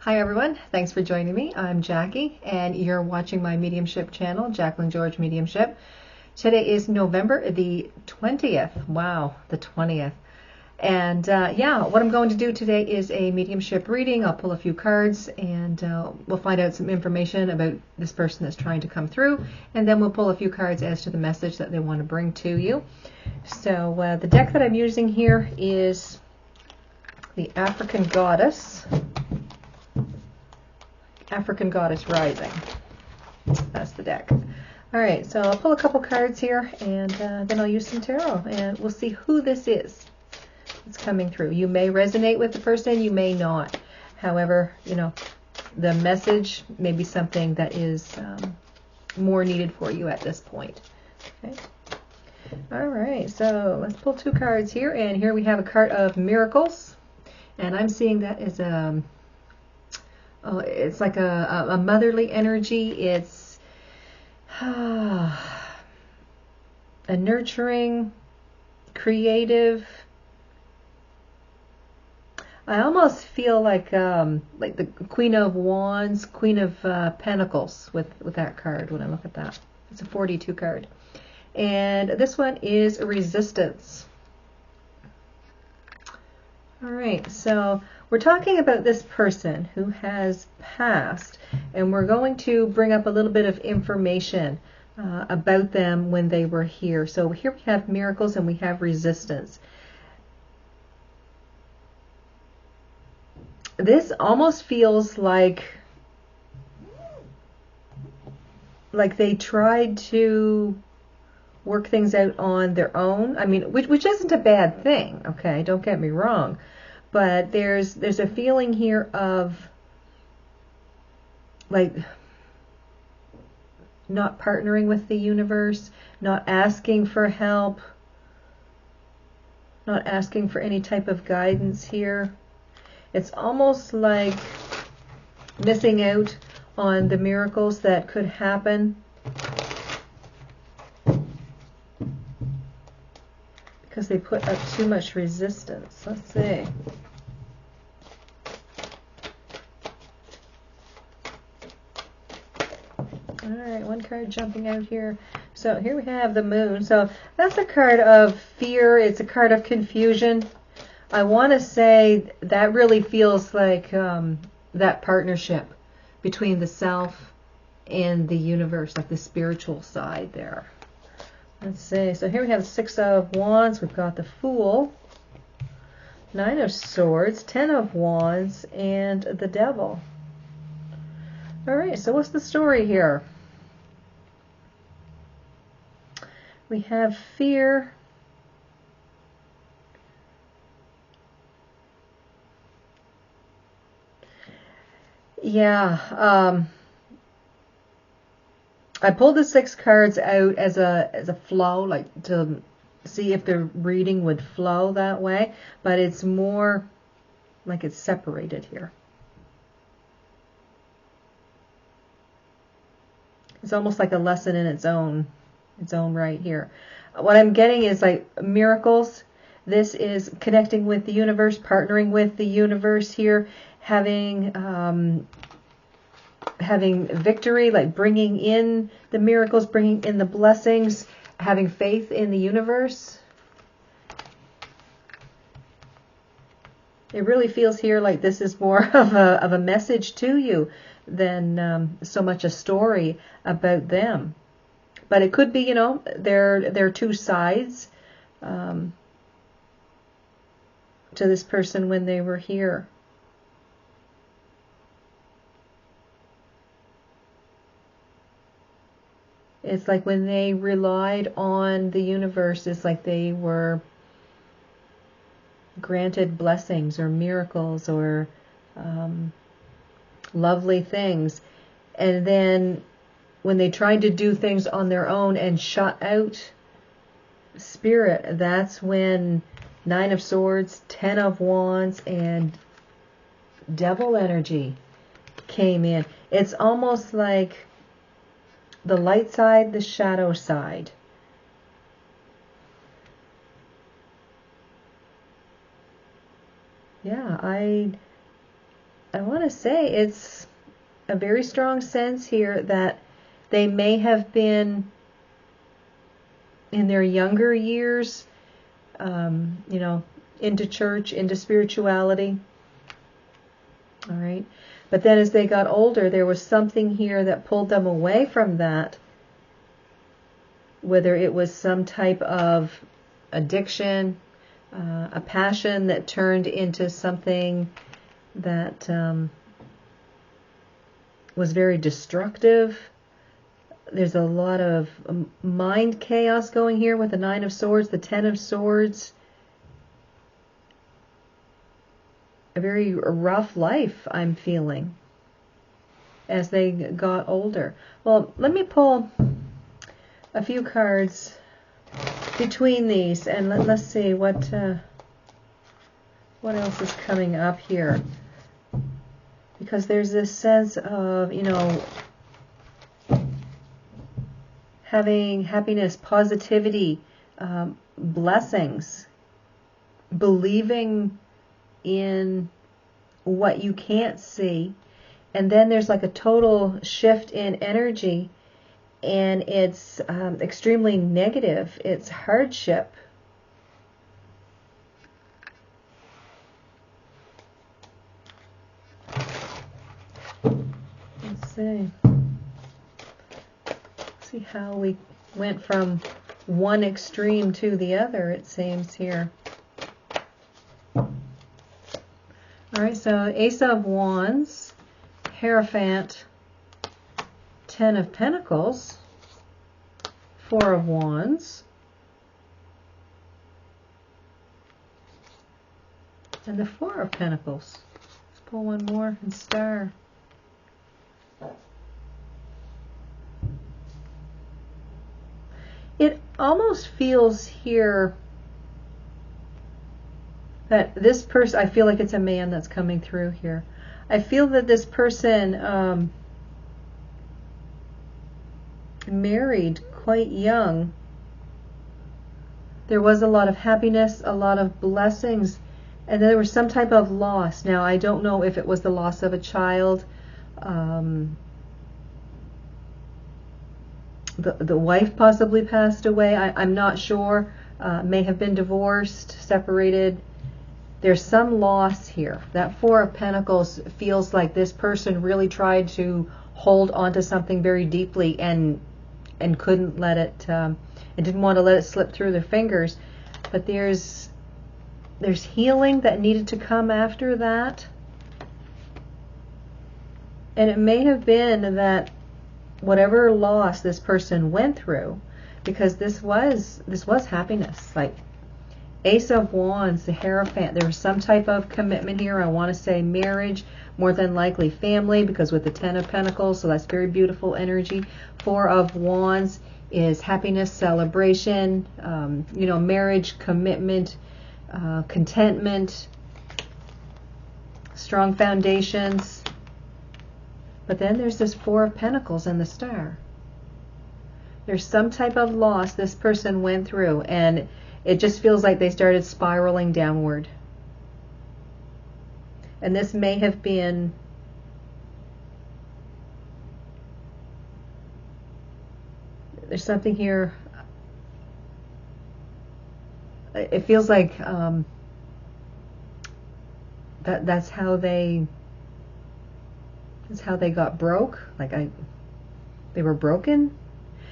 Hi everyone, thanks for joining me. I'm Jackie and you're watching my mediumship channel, Jacqueline George Mediumship. Today is November the 20th. Wow, the 20th. And what I'm going to do today is a mediumship reading. I'll pull a few cards and we'll find out some information about this person that's trying to come through. And then we'll pull a few cards as to the message that they want to bring to you. So the deck that I'm using here is the African Goddess Rising. That's the deck. All right, so I'll pull a couple cards here and then I'll use some tarot and we'll see who this is that's coming through. You may resonate with the person, you may not. However, the message may be something that is more needed for you at this point. Okay. All right, so let's pull two cards here, and here we have a card of miracles, and I'm seeing that as it's like a motherly energy. It's a nurturing, creative. I almost feel like the Queen of Wands, Queen of Pentacles with that card when I look at that. It's a 42 card. And this one is resistance. All right, so we're talking about this person who has passed, and we're going to bring up a little bit of information about them when they were here. So here we have miracles and we have resistance. This almost feels like they tried to work things out on their own. I mean, which isn't a bad thing, okay? Don't get me wrong. But there's a feeling here of like not partnering with the universe, not asking for help, not asking for any type of guidance here. It's almost like missing out on the miracles that could happen because they put up too much resistance. Let's see. All right, one card jumping out here. So here we have the Moon. So that's a card of fear. It's a card of confusion. I want to say that really feels like that partnership between the self and the universe, like the spiritual side there. Let's see. So here we have 6 of Wands. We've got the Fool, 9 of Swords, 10 of Wands, and the Devil. All right. So what's the story here? We have fear. Yeah. I pulled the 6 cards out as a flow, like to see if the reading would flow that way, but it's more like it's separated here. It's almost like a lesson in its own right here. What I'm getting is like miracles. This is connecting with the universe, partnering with the universe here, having victory, like bringing in the miracles, bringing in the blessings, having faith in the universe. It really feels here like this is more of a message to you than so much a story about them. But it could be, there are two sides to this person when they were here. It's like when they relied on the universe, it's like they were granted blessings or miracles or lovely things. And then when they tried to do things on their own and shut out spirit, that's when 9 of Swords, 10 of Wands, and Devil energy came in. It's almost like the light side, the shadow side. Yeah, I want to say it's a very strong sense here that they may have been in their younger years, into church, into spirituality. All right. But then as they got older, there was something here that pulled them away from that. Whether it was some type of addiction, a passion that turned into something that was very destructive. There's a lot of mind chaos going here with the Nine of Swords, the Ten of Swords. A very rough life, I'm feeling, as they got older. Well, let me pull a few cards between these, and let's see what else is coming up here. Because there's this sense of, having happiness, positivity, blessings, believing in what you can't see. And then there's like a total shift in energy, and it's extremely negative. It's hardship. Let's see how we went from one extreme to the other, it seems here. All right, so Ace of Wands, Hierophant, Ten of Pentacles, Four of Wands, and the Four of Pentacles. Let's pull one more and Star. It almost feels here that this person, I feel like it's a man that's coming through here. I feel that this person married quite young. There was a lot of happiness, a lot of blessings, and then there was some type of loss. Now, I don't know if it was the loss of a child. The wife possibly passed away. I'm not sure. May have been divorced, separated. There's some loss here. That Four of Pentacles feels like this person really tried to hold onto something very deeply and couldn't let it, and didn't want to let it slip through their fingers. But there's healing that needed to come after that. And it may have been that whatever loss this person went through, because this was happiness. Like Ace of Wands, the Hierophant, there was some type of commitment here. I want to say marriage, more than likely family, because with the Ten of Pentacles, so that's very beautiful energy. Four of Wands is happiness, celebration, marriage, commitment, contentment, strong foundations. But then there's this Four of Pentacles and the Star. There's some type of loss this person went through, and it just feels like they started spiraling downward. And this may have been there's something here. It feels like that's how they got broke. Like they were broken.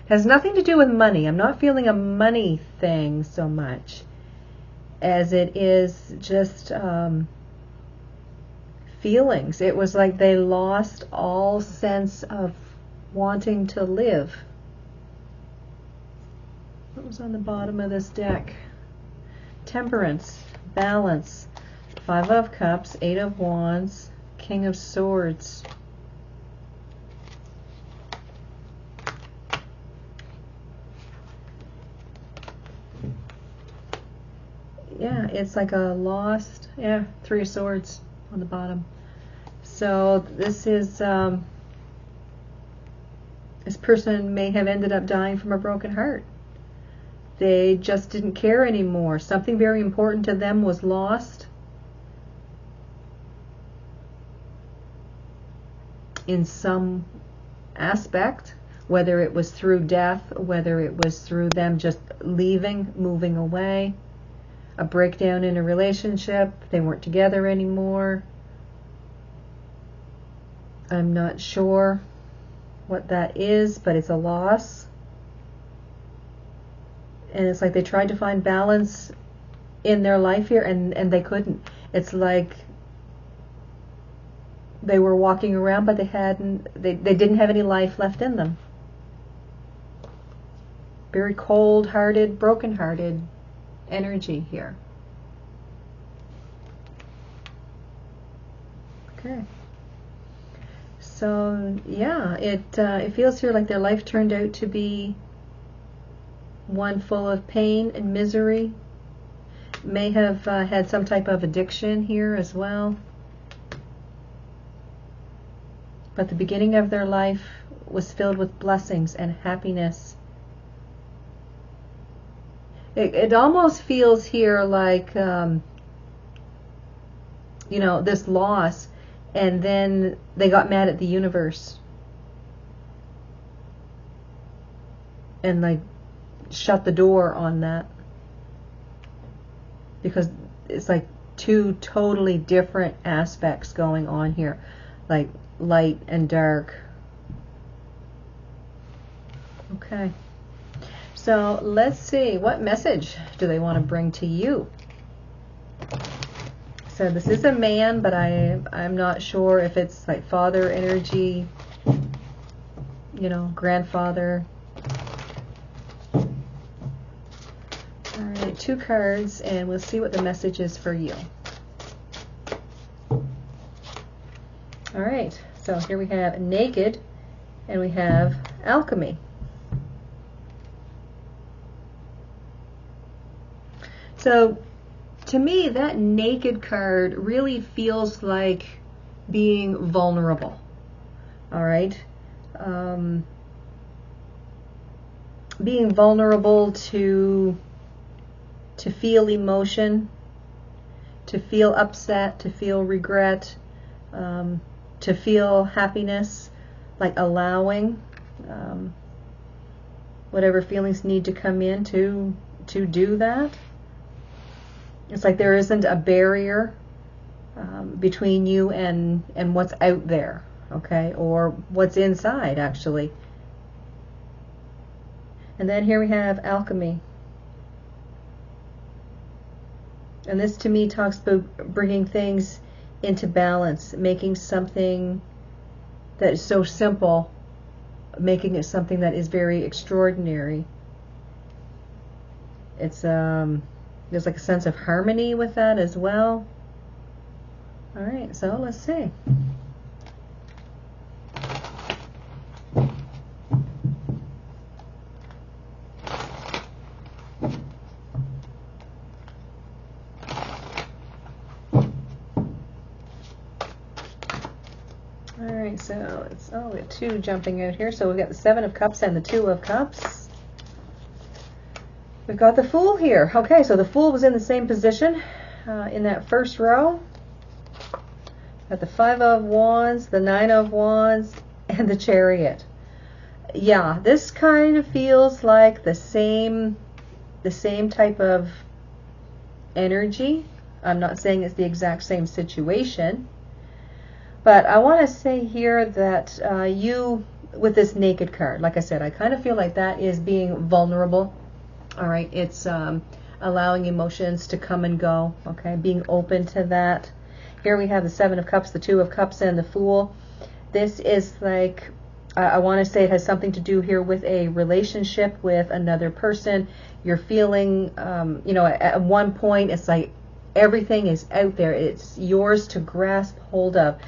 It has nothing to do with money. I'm not feeling a money thing so much as it is just feelings. It was like they lost all sense of wanting to live. What was on the bottom of this deck? Temperance, balance, Five of Cups, Eight of Wands, King of Swords. Yeah, it's like a lost, Three of Swords on the bottom. So this is, this person may have ended up dying from a broken heart. They just didn't care anymore. Something very important to them was lost. in some aspect, whether it was through death, whether it was through them just leaving, moving away, a breakdown in a relationship, they weren't together anymore. I'm not sure what that is, but it's a loss. And it's like they tried to find balance in their life here, and they couldn't. It's like they were walking around, but they didn't have any life left in them. Very cold-hearted, broken-hearted energy here. Okay. So yeah, it feels here like their life turned out to be one full of pain and misery. May have had some type of addiction here as well. But the beginning of their life was filled with blessings and happiness. It almost feels here like, this loss, and then they got mad at the universe. And like shut the door on that. Because it's like two totally different aspects going on here. Like light and dark. Okay. So let's see, what message do they want to bring to you? So this is a man, but I'm not sure if it's like father energy, grandfather. All right, 2 cards, and we'll see what the message is for you. All right, so here we have naked, and we have alchemy. So to me, that naked card really feels like being vulnerable. All right. Being vulnerable to feel emotion, to feel upset, to feel regret, to feel happiness, like allowing whatever feelings need to come in to do that. It's like there isn't a barrier between you and what's out there, okay, or what's inside, actually. And then here we have alchemy. And this to me talks about bringing things into balance, making something that is so simple, making it something that is very extraordinary. It's there's like a sense of harmony with that as well. All right, so let's see. All right, so it's we have 2 jumping out here. So we've got the 7 of Cups and the 2 of Cups. We've got the Fool here. Okay, so the Fool was in the same position in that first row. Got the 5 of Wands, the 9 of Wands, and the Chariot. Yeah, this kind of feels like the same type of energy. I'm not saying it's the exact same situation, but I want to say here that you, with this naked card, like I said, I kind of feel like that is being vulnerable. All right, it's allowing emotions to come and go, okay, being open to that. Here we have the 7 of Cups, the 2 of Cups, and the Fool. This is like, I want to say it has something to do here with a relationship with another person. You're feeling, at one point, it's like everything is out there. It's yours to grasp hold of.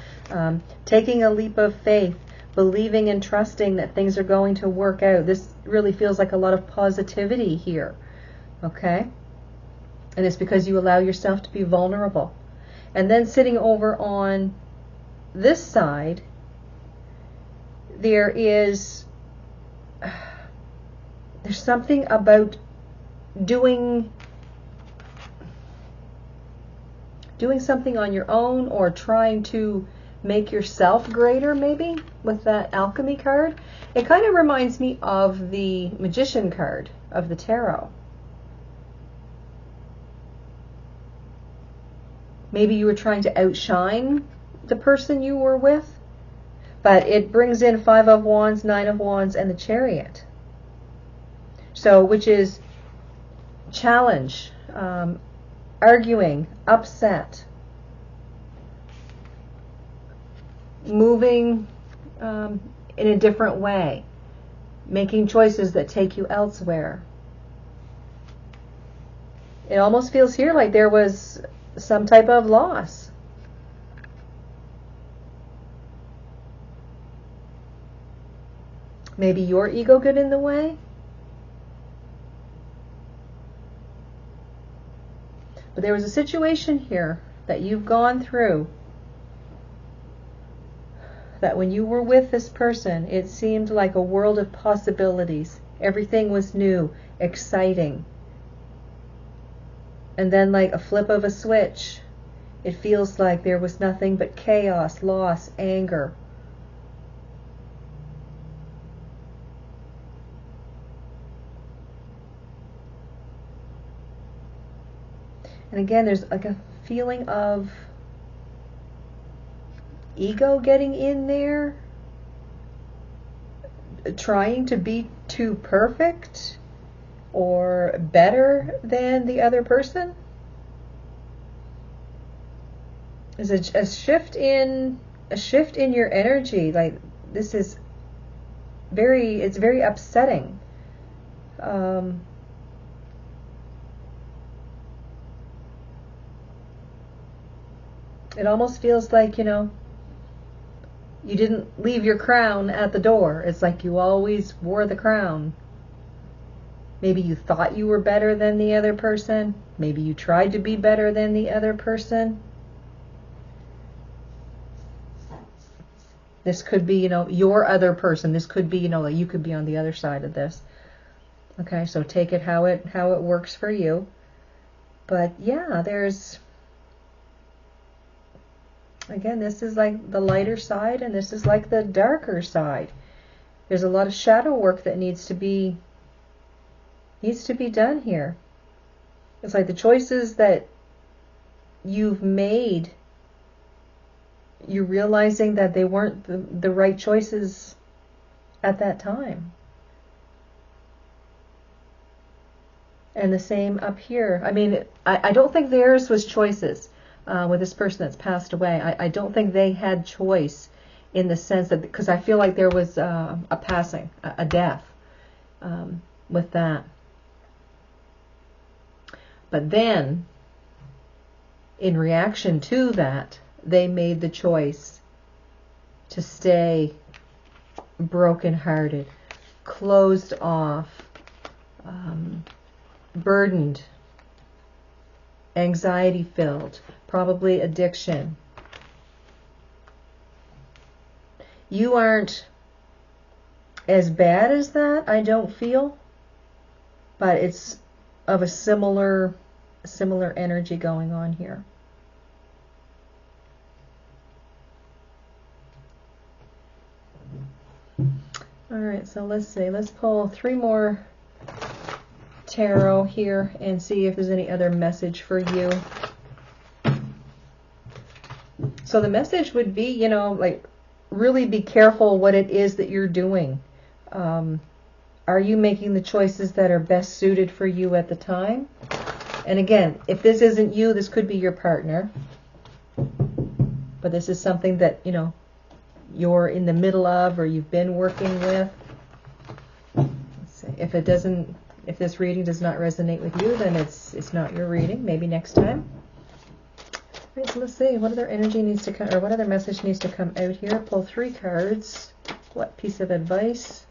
Taking a leap of faith, believing and trusting that things are going to work out. This really feels like a lot of positivity here, okay? And it's because you allow yourself to be vulnerable. And then sitting over on this side, there's something about doing something on your own, or trying to make yourself greater, maybe, with that alchemy card. It kind of reminds me of the Magician card of the tarot. Maybe you were trying to outshine the person you were with, but it brings in 5 of Wands, 9 of Wands, and the Chariot. So, which is challenge, arguing, upset, moving in a different way, making choices that take you elsewhere. It almost feels here like there was some type of loss. Maybe your ego got in the way. But there was a situation here that you've gone through that when you were with this person, it seemed like a world of possibilities. Everything was new, exciting. And then, like a flip of a switch, it feels like there was nothing but chaos, loss, anger. And again, there's like a feeling of ego getting in there, trying to be too perfect or better than the other person. There's a shift in your energy. Like, this is it's very upsetting. It almost feels like, you didn't leave your crown at the door. It's like you always wore the crown. Maybe you thought you were better than the other person. Maybe you tried to be better than the other person. This could be, your other person. This could be, like you could be on the other side of this. Okay, so take it how it works for you. But yeah, again, this is like the lighter side, and this is like the darker side. There's a lot of shadow work that needs to be done here. It's like the choices that you've made, you're realizing that they weren't the right choices at that time. And the same up here. I mean, I don't think theirs was choices. With this person that's passed away, I don't think they had choice in the sense that, because I feel like there was a passing, a death with that. But then, in reaction to that, they made the choice to stay brokenhearted, closed off, burdened, anxiety-filled, probably addiction. You aren't as bad as that, I don't feel, but it's of a similar energy going on here. All right, so let's see. Let's pull 3 more tarot here and see if there's any other message for you. So the message would be, like, really be careful what it is that you're doing. Are you making the choices that are best suited for you at the time? And again, if this isn't you, this could be your partner. But this is something that, you're in the middle of or you've been working with. Let's see. If this reading does not resonate with you, then it's not your reading. Maybe next time. All right, so let's see what other energy needs to come, or what other message needs to come out here. Pull 3 cards. What piece of advice?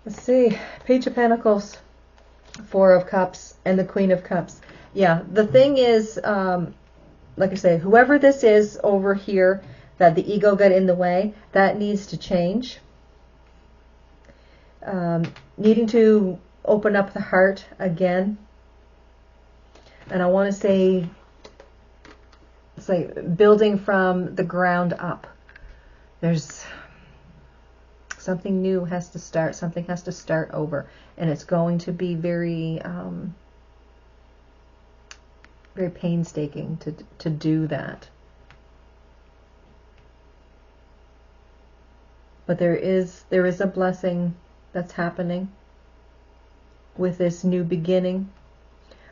Let's see. Page of Pentacles, 4 of Cups, and the Queen of Cups. Yeah, the thing is, like I say, whoever this is over here, that the ego got in the way, that needs to change. Needing to open up the heart again. And I want to say It's like building from the ground up. There's something new has to start. Something has to start over. And it's going to be very, very painstaking to do that. But there is a blessing that's happening with this new beginning.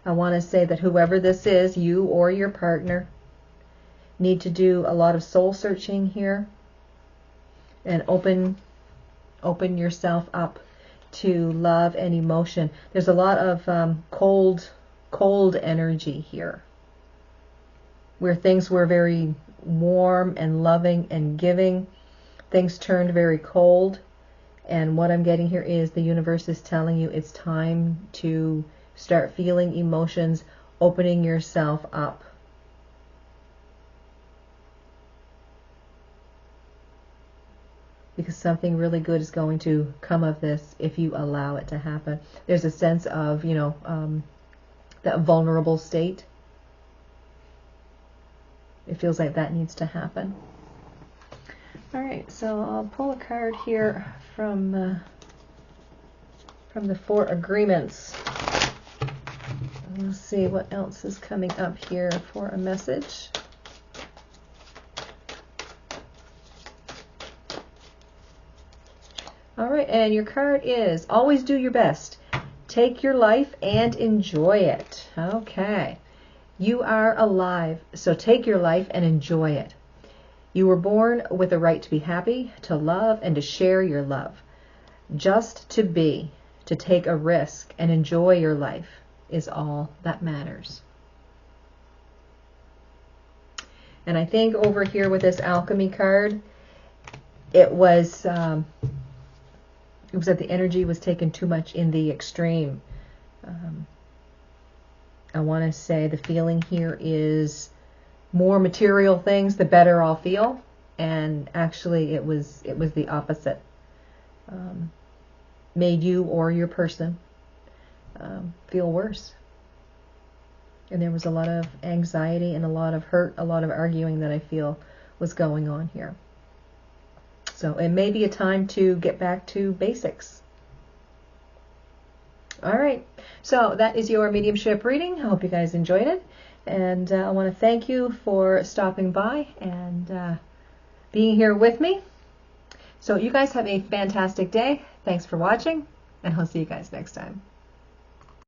I want to say that whoever this is, you or your partner, need to do a lot of soul searching here and open yourself up to love and emotion. There's a lot of cold energy here, where things were very warm and loving and giving. Things turned very cold, and what I'm getting here is the universe is telling you it's time to start feeling emotions, opening yourself up. Because something really good is going to come of this if you allow it to happen. There's a sense of, that vulnerable state. It feels like that needs to happen. All right, so I'll pull a card here from the Four Agreements. Let's see what else is coming up here for a message. All right, and your card is always do your best. Take your life and enjoy it. Okay. You are alive, so take your life and enjoy it. You were born with a right to be happy, to love, and to share your love. Just to be, to take a risk and enjoy your life is all that matters. And I think over here with this alchemy card, it was that the energy was taken too much in the extreme. I want to say the feeling here is more material things, the better I'll feel. And actually it was the opposite. Made you or your person feel worse. And there was a lot of anxiety and a lot of hurt, a lot of arguing that I feel was going on here. So it may be a time to get back to basics. All right, so that is your mediumship reading. I hope you guys enjoyed it. And I want to thank you for stopping by and being here with me. So you guys have a fantastic day. Thanks for watching, and I'll see you guys next time.